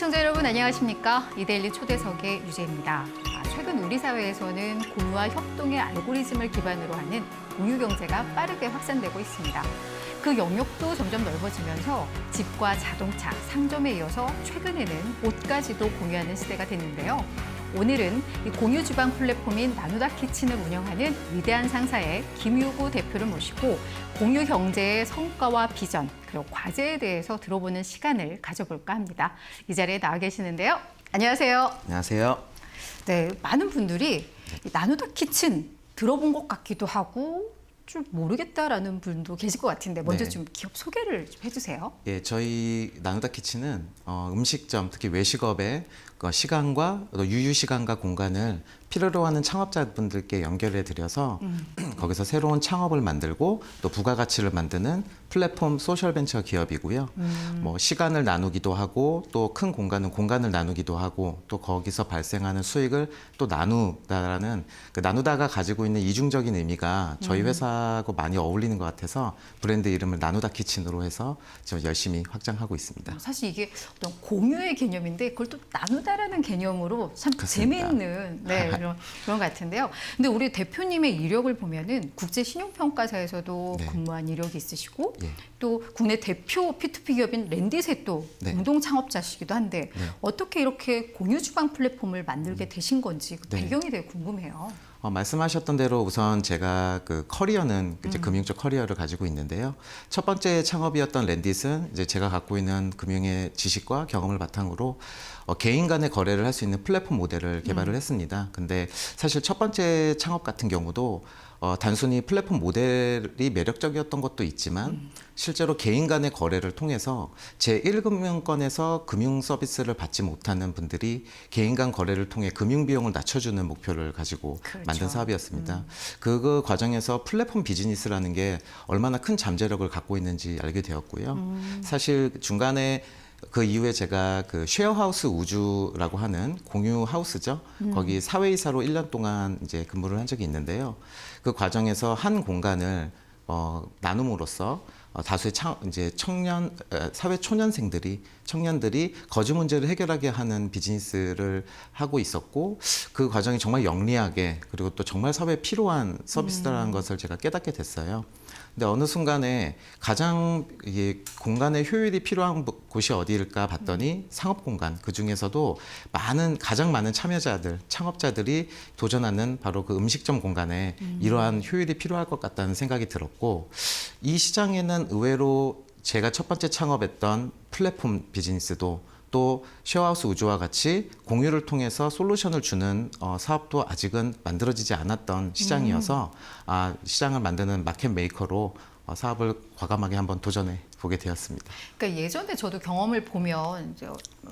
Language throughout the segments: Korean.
시청자 여러분 안녕하십니까? 이데일리 초대석의 유재입니다. 최근 우리 사회에서는 공유와 협동의 알고리즘을 기반으로 하는 공유 경제가 빠르게 확산되고 있습니다. 그 영역도 점점 넓어지면서 집과 자동차, 상점에 이어서 최근에는 옷까지도 공유하는 시대가 됐는데요. 오늘은 이 공유 주방 플랫폼인 나누다 키친을 운영하는 위대한 상사의 김유구 대표를 모시고 공유 경제의 성과와 비전, 그리고 과제에 대해서 들어보는 시간을 가져볼까 합니다. 이 자리에 나와 계시는데요. 안녕하세요. 안녕하세요. 네, 많은 분들이 이 나누다 키친 들어본 것 같기도 하고 좀 모르겠다라는 분도 계실 것 같은데 먼저 네. 좀 기업 소개를 좀 해주세요. 예, 저희 나누다 키친은 음식점, 특히 외식업의 그 시간과 또 유유 시간과 공간을 필요로 하는 창업자분들께 연결해 드려서 거기서 새로운 창업을 만들고 또 부가가치를 만드는 플랫폼 소셜 벤처 기업이고요. 뭐 시간을 나누기도 하고 또 큰 공간은 공간을 나누기도 하고 또 거기서 발생하는 수익을 또 나누다라는 그 나누다가 가지고 있는 이중적인 의미가 저희 회사하고 많이 어울리는 것 같아서 브랜드 이름을 나누다 키친으로 해서 지금 열심히 확장하고 있습니다. 사실 이게 어떤 공유의 개념인데 그걸 또 나누다라는 개념으로 참 그렇습니다. 재미있는 그런 것 같은데요. 근데 우리 대표님의 이력을 보면은 국제 신용평가사에서도 네. 근무한 이력이 있으시고 예. 또 국내 대표 P2P 기업인 랜디셋 또 네. 공동 창업자시기도 한데 네. 어떻게 이렇게 공유 주방 플랫폼을 만들게 되신 건지 그 네. 배경이 되게 궁금해요. 말씀하셨던 대로 우선 제가 그 커리어는 이제 금융적 커리어를 가지고 있는데요. 첫 번째 창업이었던 랜딧은 이제 제가 갖고 있는 금융의 지식과 경험을 바탕으로 개인 간의 거래를 할 수 있는 플랫폼 모델을 개발을 했습니다. 근데 사실 첫 번째 창업 같은 경우도 단순히 플랫폼 모델이 매력적이었던 것도 있지만 실제로 개인 간의 거래를 통해서 제1금융권에서 금융 서비스를 받지 못하는 분들이 개인 간 거래를 통해 금융 비용을 낮춰주는 목표를 가지고 그렇죠. 만든 사업이었습니다. 그 과정에서 플랫폼 비즈니스라는 게 얼마나 큰 잠재력을 갖고 있는지 알게 되었고요. 사실 중간에 그 이후에 제가 그 쉐어하우스 우주라고 하는 공유 하우스죠. 거기 사회이사로 1년 동안 이제 근무를 한 적이 있는데요. 그 과정에서 한 공간을 나눔으로써 다수의 이제 사회 청년들이 거주 문제를 해결하게 하는 비즈니스를 하고 있었고 그 과정이 정말 영리하게 그리고 또 정말 사회에 필요한 서비스라는 것을 제가 깨닫게 됐어요. 근데 어느 순간에 가장 이게 공간의 효율이 필요한 곳이 어디일까 봤더니 상업 공간, 그 중에서도 가장 많은 창업자들이 도전하는 바로 그 음식점 공간에 이러한 효율이 필요할 것 같다는 생각이 들었고, 이 시장에는 의외로 제가 첫 번째 창업했던 플랫폼 비즈니스도 또 쉐어하우스 우주와 같이 공유를 통해서 솔루션을 주는 사업도 아직은 만들어지지 않았던 시장이어서 시장을 만드는 마켓 메이커로 사업을 과감하게 한번 도전해 보게 되었습니다. 그러니까 예전에 저도 경험을 보면 이제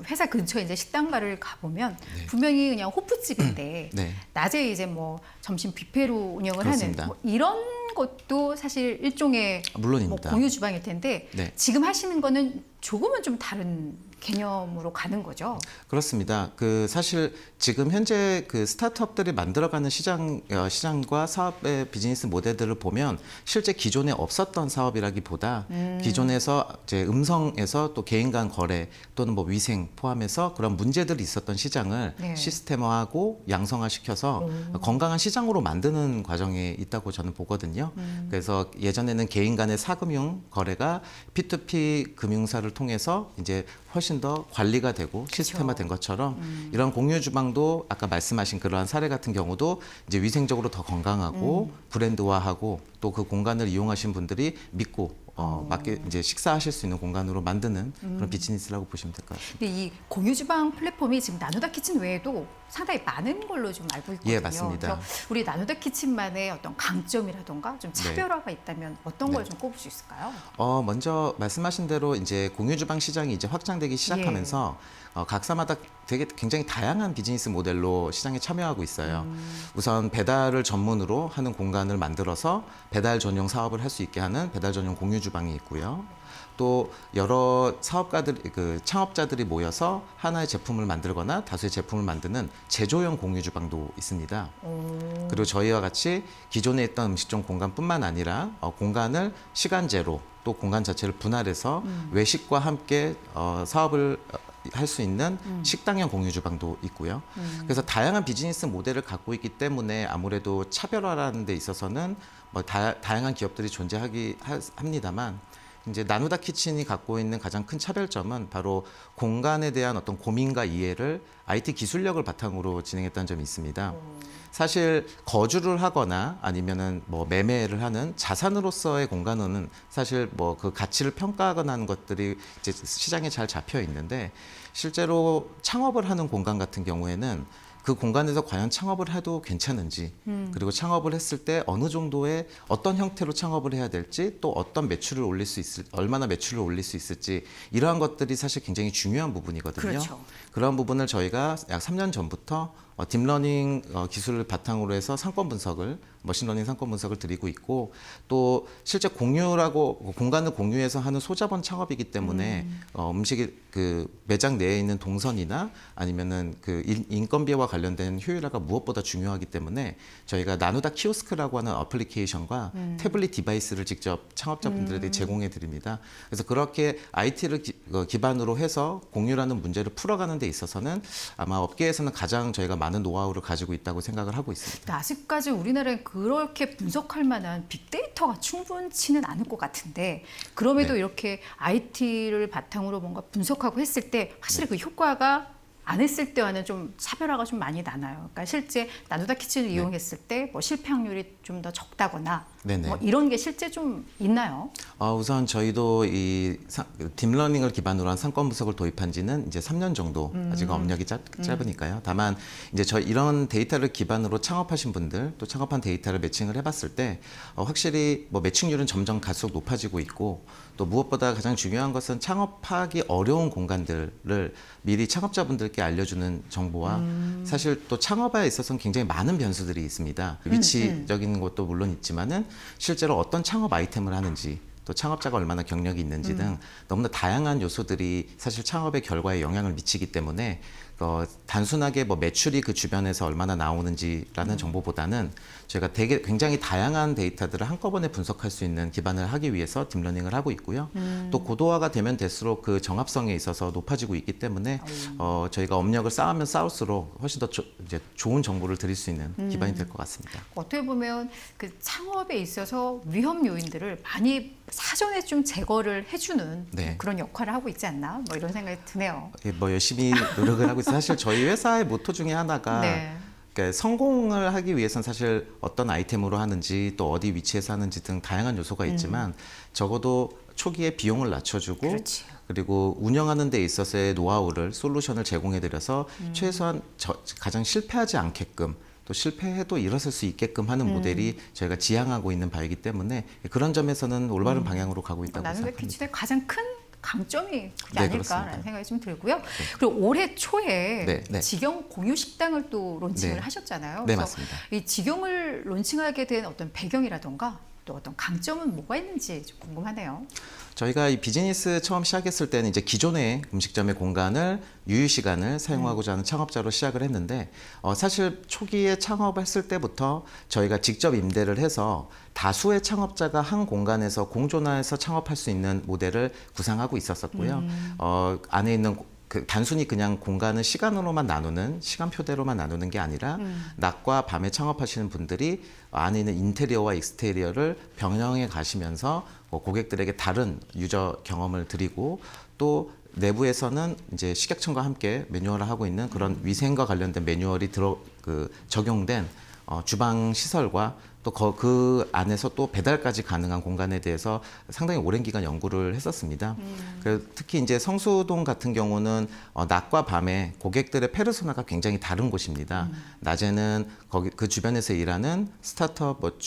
회사 근처에 이제 식당가를 가보면 분명히 그냥 호프집인데 네. 낮에 이제 뭐 점심 뷔페로 운영을 그렇습니다. 하는 뭐 이런 것도 사실 일종의 물론입니다. 뭐 공유 주방일 텐데 네. 지금 하시는 거는 조금은 좀 다른 개념으로 가는 거죠. 그렇습니다. 사실 지금 현재 그 스타트업들이 만들어가는 시장과 사업의 비즈니스 모델들을 보면 실제 기존에 없었던 사업이라기보다 기존에서 이제 음성에서 또 개인 간 거래 또는 뭐 위생 포함해서 그런 문제들이 있었던 시장을 네. 시스템화하고 양성화시켜서 건강한 시장으로 만드는 과정에 있다고 저는 보거든요. 그래서 예전에는 개인 간의 사금융 거래가 P2P 금융사를 통해서 이제 훨씬 더 관리가 되고 시스템화된 것처럼 이런 공유 주방도 아까 말씀하신 그러한 사례 같은 경우도 이제 위생적으로 더 건강하고 브랜드화하고 또 그 공간을 이용하신 분들이 믿고 맞게 이제 식사하실 수 있는 공간으로 만드는 그런 비즈니스라고 보시면 될 것 같습니다. 근데 이 공유 주방 플랫폼이 지금 나누다 키친 외에도 상당히 많은 걸로 좀 알고 있거든요. 예, 맞습니다. 그래서 우리 나누다 키친만의 어떤 강점이라던가 좀 네. 차별화가 있다면 어떤 걸 좀 꼽을 수 있을까요? 먼저 말씀하신 대로 이제 공유 주방 시장이 이제 확장되기 시작하면서 각사마다 굉장히 다양한 비즈니스 모델로 시장에 참여하고 있어요. 우선 배달을 전문으로 하는 공간을 만들어서 배달 전용 사업을 할 수 있게 하는 배달 전용 공유 주방이 있고요. 또 여러 창업자들이 모여서 하나의 제품을 만들거나 다수의 제품을 만드는 제조용 공유 주방도 있습니다. 그리고 저희와 같이 기존에 있던 음식점 공간뿐만 아니라 공간을 시간제로 또 공간 자체를 분할해서 외식과 함께 사업을 할 수 있는 식당형 공유 주방도 있고요. 그래서 다양한 비즈니스 모델을 갖고 있기 때문에 아무래도 차별화라는 데 있어서는 뭐 다양한 기업들이 합니다만 이제 나누다 키친이 갖고 있는 가장 큰 차별점은 바로 공간에 대한 어떤 고민과 이해를 IT 기술력을 바탕으로 진행했다는 점이 있습니다. 사실 거주를 하거나 아니면은 뭐 매매를 하는 자산으로서의 공간은 사실 뭐 그 가치를 평가하거나 하는 것들이 이제 시장에 잘 잡혀 있는데 실제로 창업을 하는 공간 같은 경우에는 그 공간에서 과연 창업을 해도 괜찮은지 그리고 창업을 했을 때 어느 정도의 어떤 형태로 창업을 해야 될지 또 어떤 매출을 올릴 수 있을 얼마나 매출을 올릴 수 있을지 이러한 것들이 사실 굉장히 중요한 부분이거든요. 그렇죠. 그런 부분을 저희가 약 3년 전부터 딥러닝 기술을 바탕으로 해서 상권 분석을 머신러닝 상권 분석을 드리고 있고 또 실제 공유라고 공간을 공유해서 하는 소자본 창업이기 때문에 음식이 그 매장 내에 있는 동선이나 아니면은 그 인건비와 관련된 효율화가 무엇보다 중요하기 때문에 저희가 나누다 키오스크라고 하는 어플리케이션과 태블릿 디바이스를 직접 창업자분들에게 제공해 드립니다. 그래서 그렇게 IT를 기반으로 해서 공유라는 문제를 풀어가는 데 있어서는 아마 업계에서는 가장 저희가 많은 노하우를 가지고 있다고 생각을 하고 있습니다. 아직까지 우리나라에 그렇게 분석할 만한 빅데이터가 충분치는 않을 것 같은데 그럼에도 네. 이렇게 IT를 바탕으로 뭔가 분석하고 했을 때 확실히 그 효과가 안 했을 때와는 좀 차별화가 좀 많이 나나요? 그러니까 실제 나누다 키친을 이용했을 때 뭐 실패 확률이 좀 더 적다거나 네네. 뭐 이런 게 실제 좀 있나요? 우선 저희도 이 딥러닝을 기반으로 한 상권 분석을 도입한 지는 이제 3년 정도 아직 업력이 짧으니까요. 다만 이제 이런 데이터를 기반으로 창업하신 분들 또 창업한 데이터를 매칭을 해봤을 때 확실히 뭐 매칭률은 점점 갈수록 높아지고 있고 또 무엇보다 가장 중요한 것은 창업하기 어려운 공간들을 미리 창업자분들께 알려주는 정보와 사실 또 창업에 있어서는 굉장히 많은 변수들이 있습니다. 위치적인 것도 물론 있지만은 실제로 어떤 창업 아이템을 하는지 또 창업자가 얼마나 경력이 있는지 등 너무나 다양한 요소들이 사실 창업의 결과에 영향을 미치기 때문에 단순하게 뭐 매출이 그 주변에서 얼마나 나오는지라는 정보보다는 저희가 굉장히 다양한 데이터들을 한꺼번에 분석할 수 있는 기반을 하기 위해서 딥러닝을 하고 있고요. 또 고도화가 되면 될수록 그 정합성에 있어서 높아지고 있기 때문에 저희가 업력을 쌓으면 쌓을수록 훨씬 더 이제 좋은 정보를 드릴 수 있는 기반이 될 것 같습니다. 어떻게 보면 그 창업에 있어서 위험 요인들을 많이 사전에 좀 제거를 해주는 네. 그런 역할을 하고 있지 않나? 뭐 이런 생각이 드네요. 뭐 열심히 노력을 하고 있어요. 사실 저희 회사의 모토 중에 하나가 네. 그러니까 성공을 하기 위해서는 사실 어떤 아이템으로 하는지 또 어디 위치에서 하는지 등 다양한 요소가 있지만 적어도 초기에 비용을 낮춰주고 그렇지. 그리고 운영하는 데 있어서의 노하우를 솔루션을 제공해드려서 최소한 가장 실패하지 않게끔 또 실패해도 일어설 수 있게끔 하는 모델이 저희가 지향하고 있는 바이기 때문에 그런 점에서는 올바른 방향으로 가고 있다고 나누다 생각합니다. 키친의 가장 큰 강점이 그게 네, 아닐까라는 그렇습니다. 생각이 좀 들고요. 그리고 올해 초에 네, 네. 직영 공유 식당을 또 론칭을 네. 하셨잖아요. 네, 그래서 맞습니다. 이 직영을 론칭하게 된 어떤 배경이라던가 또 어떤 강점은 뭐가 있는지 좀 궁금하네요. 저희가 이 비즈니스 처음 시작했을 때는 이제 기존의 음식점의 공간을 유휴 시간을 사용하고자 하는 창업자로 시작을 했는데 사실 초기에 창업했을 때부터 저희가 직접 임대를 해서 다수의 창업자가 한 공간에서 공존해서 창업할 수 있는 모델을 구상하고 있었었고요. 안에 있는 단순히 그냥 공간을 시간으로만 나누는 시간표대로만 나누는 게 아니라 낮과 밤에 창업하시는 분들이 안에 있는 인테리어와 익스테리어를 병행해 가시면서 고객들에게 다른 유저 경험을 드리고 또 내부에서는 이제 식약청과 함께 매뉴얼을 하고 있는 그런 위생과 관련된 매뉴얼이 적용된 주방 시설과 또 그 안에서 또 배달까지 가능한 공간에 대해서 상당히 오랜 기간 연구를 했었습니다. 그래서 특히 이제 성수동 같은 경우는 낮과 밤에 고객들의 페르소나가 굉장히 다른 곳입니다. 낮에는 거기 그 주변에서 일하는 스타트업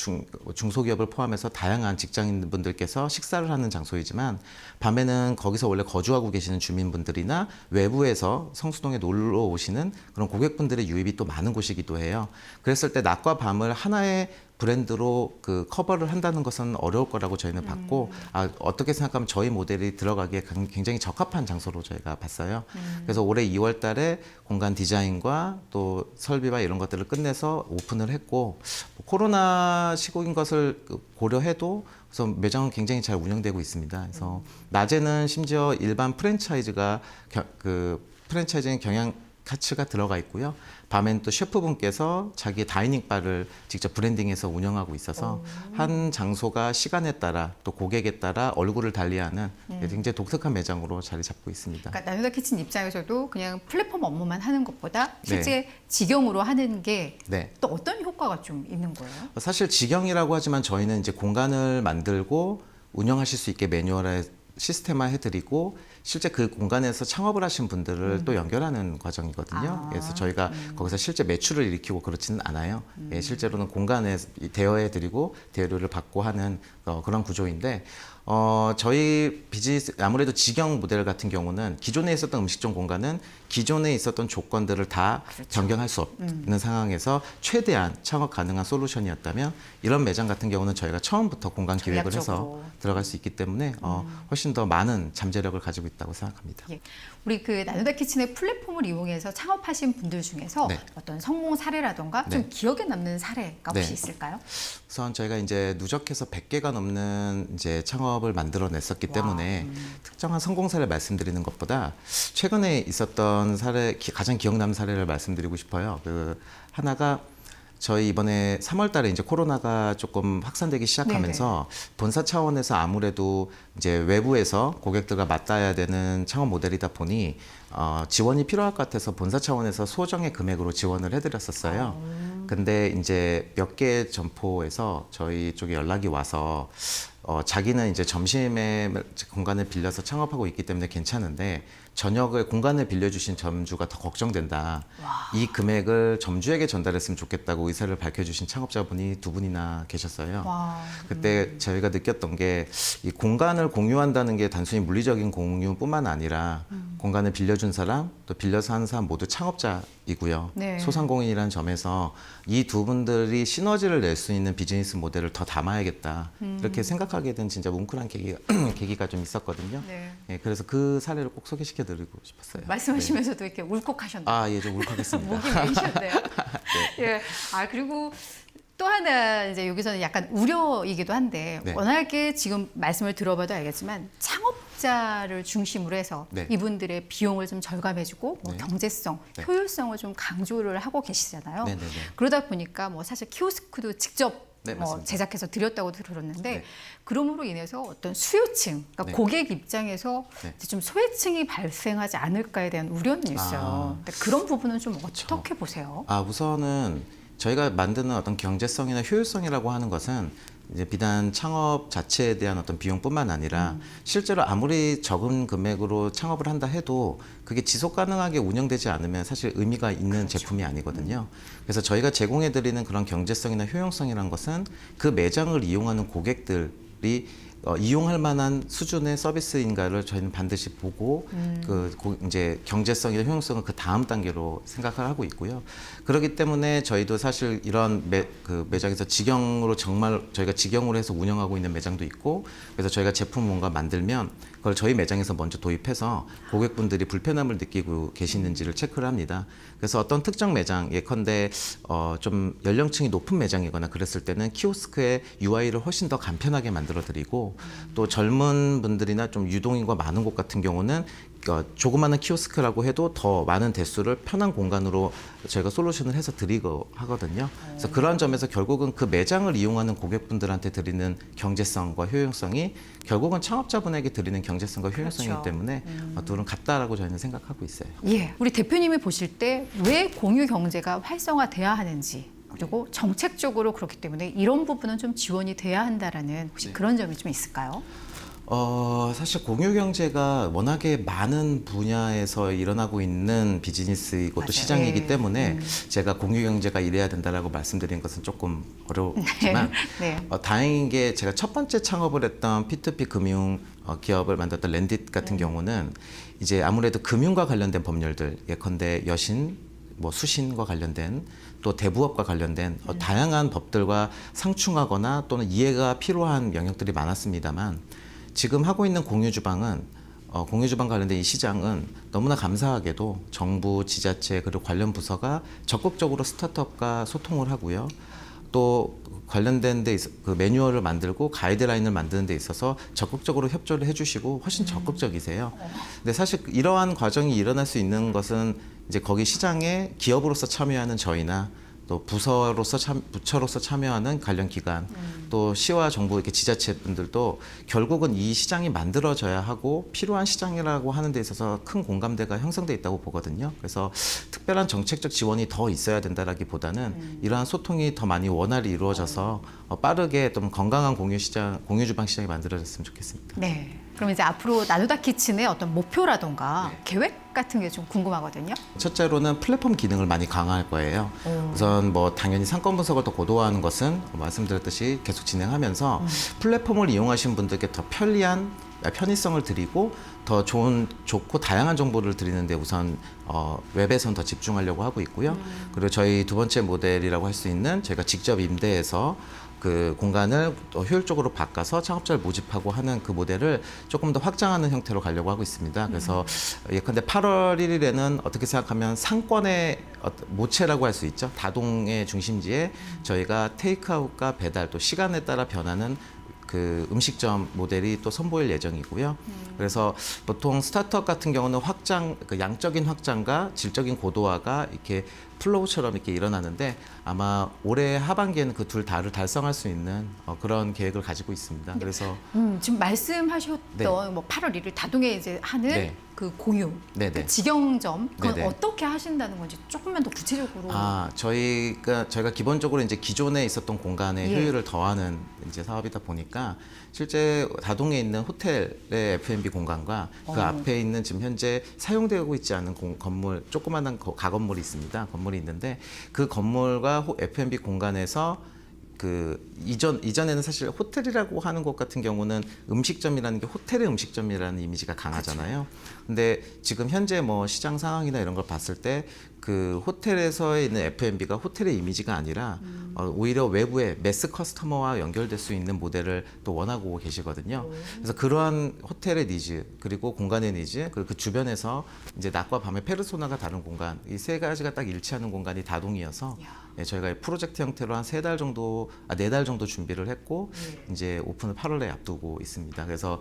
중소기업을 포함해서 다양한 직장인분들께서 식사를 하는 장소이지만 밤에는 거기서 원래 거주하고 계시는 주민분들이나 외부에서 성수동에 놀러 오시는 그런 고객분들의 유입이 또 많은 곳이기도 해요. 그랬을 때 낮과 밤을 하나의 브랜드로 커버를 한다는 것은 어려울 거라고 저희는 봤고 어떻게 생각하면 저희 모델이 들어가기에 굉장히 적합한 장소로 저희가 봤어요. 그래서 올해 2월 달에 공간 디자인과 또 설비와 이런 것들을 끝내서 오픈을 했고 코로나 시국인 것을 고려해도 그래서 매장은 굉장히 잘 운영되고 있습니다. 그래서 낮에는 심지어 일반 프랜차이즈가 프랜차이즈인 경영 가치가 들어가 있고요. 밤엔 또 셰프분께서 자기 다이닝 바를 직접 브랜딩해서 운영하고 있어서 한 장소가 시간에 따라 또 고객에 따라 얼굴을 달리하는 굉장히 독특한 매장으로 자리 잡고 있습니다. 그러니까 나누다 키친 입장에서도 그냥 플랫폼 업무만 하는 것보다 실제 네. 직영으로 하는 게 또 네. 어떤 효과가 좀 있는 거예요? 사실 직영이라고 하지만 저희는 이제 공간을 만들고 운영하실 수 있게 매뉴얼에 시스템화 해드리고 실제 그 공간에서 창업을 하신 분들을 또 연결하는 과정이거든요. 그래서 저희가 거기서 실제 매출을 일으키고 그렇지는 않아요. 예, 실제로는 공간에 대여해드리고 대여료를 받고 하는 그런 구조인데 저희 비즈니스 아무래도 직영 모델 같은 경우는 기존에 있었던 음식점 공간은 기존에 있었던 조건들을 다 변경할 수 없는 상황에서 최대한 창업 가능한 솔루션이었다면 이런 매장 같은 경우는 저희가 처음부터 공간 기획을 해서 전략적으로. 들어갈 수 있기 때문에 훨씬 더 많은 잠재력을 가지고 있다고 생각합니다. 예. 우리 그 나누다 키친의 플랫폼을 이용해서 창업하신 분들 중에서 네. 어떤 성공 사례라던가 좀 네. 기억에 남는 사례가 혹시 네. 있을까요? 우선 저희가 이제 누적해서 100개가 넘는 이제 창업을 만들어냈었기 때문에 특정한 성공 사례를 말씀드리는 것보다 최근에 있었던 사례 가장 기억 남는 사례를 말씀드리고 싶어요. 그 하나가 저희 이번에 3월 달에 이제 코로나가 조금 확산되기 시작하면서 본사 차원에서 아무래도 이제 외부에서 고객들과 맞닿아야 되는 창업 모델이다 보니 지원이 필요할 것 같아서 본사 차원에서 소정의 금액으로 지원을 해드렸었어요. 근데 이제 몇 개 점포에서 저희 쪽에 연락이 와서 자기는 이제 점심에 공간을 빌려서 창업하고 있기 때문에 괜찮은데 저녁에 공간을 빌려주신 점주가 더 걱정된다. 이 금액을 점주에게 전달했으면 좋겠다고 의사를 밝혀주신 창업자분이 2분이나 계셨어요. 와. 그때 저희가 느꼈던 게 이 공간을 공유한다는 게 단순히 물리적인 공유뿐만 아니라 공간을 빌려준 사람 또 빌려서 하는 사람 모두 창업자이고요. 네. 소상공인이라는 점에서 이 두 분들이 시너지를 낼 수 있는 비즈니스 모델을 더 담아야겠다. 이렇게 생각하게 된 진짜 뭉클한 계기가 좀 있었거든요. 네. 예, 그래서 그 사례를 꼭 소개시켜드리고 싶었어요. 말씀하시면서도 이렇게 울컥하셨네요. 아, 예, 좀 울컥했습니다. 목이 메이셨네요. 예. 아, 그리고 또 하나 이제 여기서는 약간 우려이기도 한데 네. 워낙에 지금 말씀을 들어봐도 알겠지만 창업자를 중심으로 해서 네. 이분들의 비용을 좀 절감해주고 뭐 네. 경제성, 네. 효율성을 좀 강조를 하고 계시잖아요. 네네네. 그러다 보니까 뭐 사실 키오스크도 직접 네, 뭐 맞습니다. 제작해서 드렸다고 들었는데 네. 그럼으로 인해서 어떤 수요층, 그러니까 네. 고객 입장에서 네. 이제 좀 소외층이 발생하지 않을까에 대한 우려는 있어요. 근데 그런 부분은 좀 어떻게 보세요? 우선은 저희가 만드는 어떤 경제성이나 효율성이라고 하는 것은 이제 비단 창업 자체에 대한 어떤 비용뿐만 아니라 실제로 아무리 적은 금액으로 창업을 한다 해도 그게 지속 가능하게 운영되지 않으면 사실 의미가 있는 제품이 아니거든요. 그래서 저희가 제공해드리는 그런 경제성이나 효용성이라는 것은 그 매장을 이용하는 고객들이 이용할 만한 수준의 서비스인가를 저희는 반드시 보고 이제 경제성이나 효용성은 그 다음 단계로 생각을 하고 있고요. 그렇기 때문에 저희도 사실 이런 매장에서 직영으로 정말 저희가 직영으로 해서 운영하고 있는 매장도 있고 그래서 저희가 제품 뭔가 만들면 그걸 저희 매장에서 먼저 도입해서 고객분들이 불편함을 느끼고 계시는지를 체크를 합니다. 그래서 어떤 특정 매장 예컨대 좀 연령층이 높은 매장이거나 그랬을 때는 키오스크의 UI를 훨씬 더 간편하게 만들어 드리고 또 젊은 분들이나 좀 유동인구가 많은 곳 같은 경우는 조그마한 키오스크라고 해도 더 많은 대수를 편한 공간으로 저희가 솔루션을 해서 드리고 하거든요. 그래서 그런 점에서 결국은 그 매장을 이용하는 고객분들한테 드리는 경제성과 효용성이 결국은 창업자분에게 드리는 경제성과 효용성이기 그렇죠. 때문에 둘은 같다라고 저희는 생각하고 있어요. 예, 우리 대표님이 보실 때 왜 공유 경제가 활성화돼야 하는지 그리고 정책적으로 그렇기 때문에 이런 부분은 좀 지원이 돼야 한다라는 혹시 그런 점이 좀 있을까요? 사실 공유 경제가 워낙에 많은 분야에서 일어나고 있는 비즈니스이고 맞아요. 또 시장이기 네. 때문에 제가 공유 경제가 이래야 된다라고 말씀드린 것은 조금 어렵지만 네. 다행인 게 제가 첫 번째 창업을 했던 P2P 금융 기업을 만들었던 랜딧 같은 경우는 이제 아무래도 금융과 관련된 법률들 예컨대 여신, 뭐 수신과 관련된 또 대부업과 관련된 다양한 법들과 상충하거나 또는 이해가 필요한 영역들이 많았습니다만 지금 하고 있는 공유주방은 공유주방 관련된 이 시장은 너무나 감사하게도 정부, 지자체 그리고 관련 부서가 적극적으로 스타트업과 소통을 하고요. 또 관련된 데 그 매뉴얼을 만들고 가이드라인을 만드는 데 있어서 적극적으로 협조를 해주시고 훨씬 적극적이세요. 근데 사실 이러한 과정이 일어날 수 있는 것은 이제 거기 시장에 기업으로서 참여하는 저희나 또 부처로서 참여하는 관련 기관, 또 시와 정부 이렇게 지자체 분들도 결국은 이 시장이 만들어져야 하고 필요한 시장이라고 하는 데 있어서 큰 공감대가 형성돼 있다고 보거든요. 그래서 특별한 정책적 지원이 더 있어야 된다라기보다는 이러한 소통이 더 많이 원활히 이루어져서 빠르게 좀 건강한 공유 주방 시장이 만들어졌으면 좋겠습니다. 네. 그럼 이제 앞으로 나누다 키친의 어떤 목표라던가 계획 같은 게 좀 궁금하거든요. 첫째로는 플랫폼 기능을 많이 강화할 거예요. 우선 뭐 당연히 상권 분석을 더 고도화하는 것은 말씀드렸듯이 계속 진행하면서 플랫폼을 이용하신 분들께 더 편리한 편의성을 드리고 더 좋고 다양한 정보를 드리는데 우선 웹에선 더 집중하려고 하고 있고요. 그리고 저희 두 번째 모델이라고 할 수 있는 저희가 직접 임대해서 그 공간을 또 효율적으로 바꿔서 창업자를 모집하고 하는 그 모델을 조금 더 확장하는 형태로 가려고 하고 있습니다. 그래서 예컨대 8월 1일에는 어떻게 생각하면 상권의 모체라고 할 수 있죠. 다동의 중심지에 저희가 테이크아웃과 배달 또 시간에 따라 변하는 그 음식점 모델이 또 선보일 예정이고요. 그래서 보통 스타트업 같은 경우는 그 양적인 확장과 질적인 고도화가 이렇게 플로우처럼 이렇게 일어나는데 아마 올해 하반기에는 그 둘 다를 달성할 수 있는 그런 계획을 가지고 있습니다. 그래서 지금 말씀하셨던 네. 뭐 8월 1일 다동에 이제 하는 네. 그 공유, 네네. 그 직영점, 그건 네네. 어떻게 하신다는 건지 조금만 더 구체적으로. 저희가 기본적으로 이제 기존에 있었던 공간의 예. 효율을 더하는 이제 사업이다 보니까 실제 다동에 있는 호텔의 F&B 공간과 그 앞에 있는 지금 현재 사용되고 있지 않은 건물, 조그마한 가건물이 있습니다. 건물이 있는데 그 건물과 F&B 공간에서 그 이전에는 사실 호텔이라고 하는 곳 같은 경우는 음식점이라는 게 호텔의 음식점이라는 이미지가 강하잖아요. 근데 지금 현재 뭐 시장 상황이나 이런 걸 봤을 때 그 호텔에서 있는 F&B가 호텔의 이미지가 아니라 오히려 외부의 매스 커스터머와 연결될 수 있는 모델을 또 원하고 계시거든요. 그래서 그러한 호텔의 니즈 그리고 공간의 니즈 그리고 그 주변에서 이제 낮과 밤의 페르소나가 다른 공간 이 세 가지가 딱 일치하는 공간이 다동이어서 저희가 프로젝트 형태로 한 3달 정도, 4달 정도 준비를 했고 이제 오픈을 8월에 앞두고 있습니다. 그래서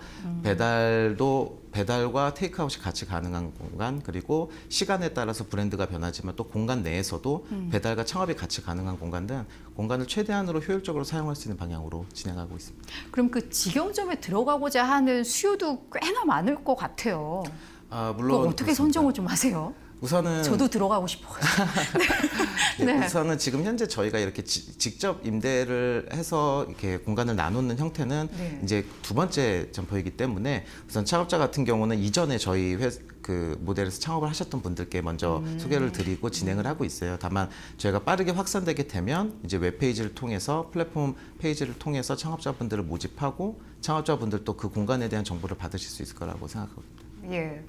배달과 테이크아웃이 같이 가능한 공간 그리고 시간에 따라서 브랜드가 변하지만 또 공간 내에서도 배달과 창업이 같이 가능한 공간 등 공간을 최대한으로 효율적으로 사용할 수 있는 방향으로 진행하고 있습니다. 그럼 그 직영점에 들어가고자 하는 수요도 꽤나 많을 것 같아요. 물론 그거 어떻게 그렇습니다. 선정을 좀 하세요? 우선은 저도 들어가고 싶어요. 네. 우선은 지금 현재 저희가 이렇게 직접 임대를 해서 이렇게 공간을 나누는 형태는 네. 이제 두 번째 점포이기 때문에 우선 창업자 같은 경우는 이전에 저희 그 모델에서 창업을 하셨던 분들께 먼저 소개를 드리고 진행을 하고 있어요. 다만 저희가 빠르게 확산되게 되면 이제 웹페이지를 통해서 플랫폼 페이지를 통해서 창업자분들을 모집하고 창업자분들도 그 공간에 대한 정보를 받으실 수 있을 거라고 생각합니다. 예.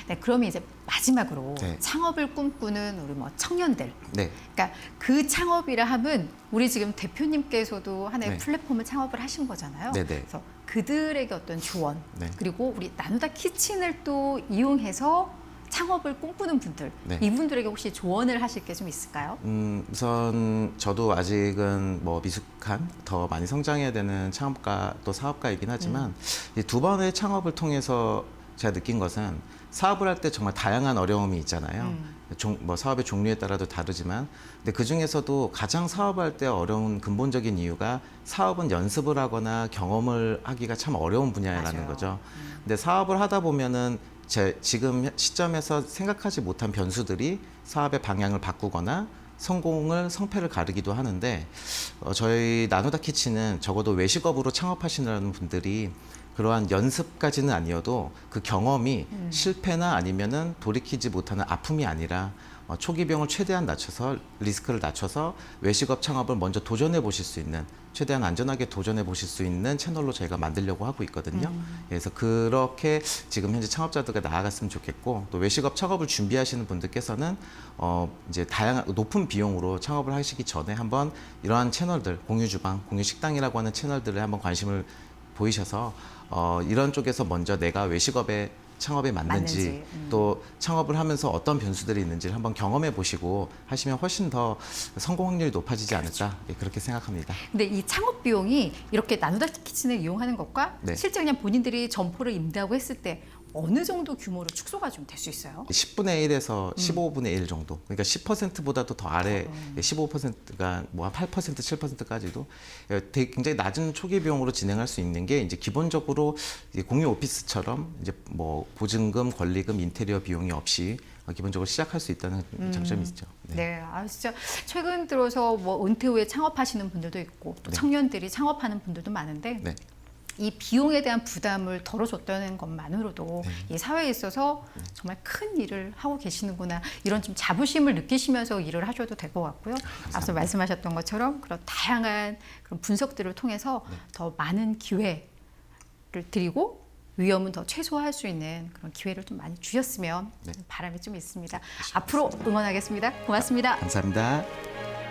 네, 그러면 이제 마지막으로 네. 창업을 꿈꾸는 우리 뭐 청년들. 네. 그러니까 그 창업이라 함은 우리 지금 대표님께서도 하나의 네. 플랫폼을 창업을 하신 거잖아요. 네네. 그래서 그들에게 어떤 조언 네. 그리고 우리 나누다 키친을 또 이용해서 창업을 꿈꾸는 분들 네. 이분들에게 혹시 조언을 하실 게 좀 있을까요? 우선 저도 아직은 뭐 미숙한 더 많이 성장해야 되는 창업가 또 사업가이긴 하지만 이 두 번의 창업을 통해서 제가 느낀 것은 사업을 할 때 정말 다양한 어려움이 있잖아요. 뭐 사업의 종류에 따라도 다르지만 근데 그 중에서도 가장 사업할 때 어려운 근본적인 이유가 사업은 연습을 하거나 경험을 하기가 참 어려운 분야라는 맞아요. 거죠. 근데 사업을 하다 보면은 지금 시점에서 생각하지 못한 변수들이 사업의 방향을 바꾸거나 성패를 가르기도 하는데 저희 나누다 키친은 적어도 외식업으로 창업하시는 분들이 그러한 연습까지는 아니어도 그 경험이 실패나 아니면은 돌이키지 못하는 아픔이 아니라 초기 비용을 최대한 낮춰서 리스크를 낮춰서 외식업 창업을 먼저 도전해 보실 수 있는 최대한 안전하게 도전해 보실 수 있는 채널로 저희가 만들려고 하고 있거든요. 그래서 그렇게 지금 현재 창업자들과 나아갔으면 좋겠고 또 외식업 창업을 준비하시는 분들께서는 이제 다양한 높은 비용으로 창업을 하시기 전에 한번 이러한 채널들 공유주방, 공유식당이라고 하는 채널들에 한번 관심을 보이셔서 이런 쪽에서 먼저 내가 외식업에 창업에 맞는지, 또 창업을 하면서 어떤 변수들이 있는지를 한번 경험해 보시고 하시면 훨씬 더 성공 확률이 높아지지 않을까 예, 그렇게 생각합니다. 근데 이 창업 비용이 이렇게 나누다 키친을 이용하는 것과 네. 실제 그냥 본인들이 점포를 임대하고 했을 때 어느 정도 규모로 축소가 좀 될 수 있어요? 10분의 1에서 15분의 1 정도. 그러니까 10%보다도 더 아래 15%가 뭐 한 8%, 7%까지도 되게 굉장히 낮은 초기 비용으로 진행할 수 있는 게 이제 기본적으로 공유 오피스처럼 이제 뭐 보증금, 권리금, 인테리어 비용이 없이 기본적으로 시작할 수 있다는 장점이 있죠. 네. 네, 아 진짜 최근 들어서 뭐 은퇴 후에 창업하시는 분들도 있고 또 네. 청년들이 창업하는 분들도 많은데 네. 이 비용에 대한 부담을 덜어줬다는 것만으로도 이 사회에 있어서 정말 큰 일을 하고 계시는구나 이런 좀 자부심을 느끼시면서 일을 하셔도 될 것 같고요. 앞서 말씀하셨던 것처럼 그런 다양한 그런 분석들을 통해서 더 많은 기회를 드리고 위험은 더 최소화할 수 있는 그런 기회를 좀 많이 주셨으면 네. 바람이 좀 있습니다. 앞으로 응원하겠습니다. 고맙습니다. 감사합니다.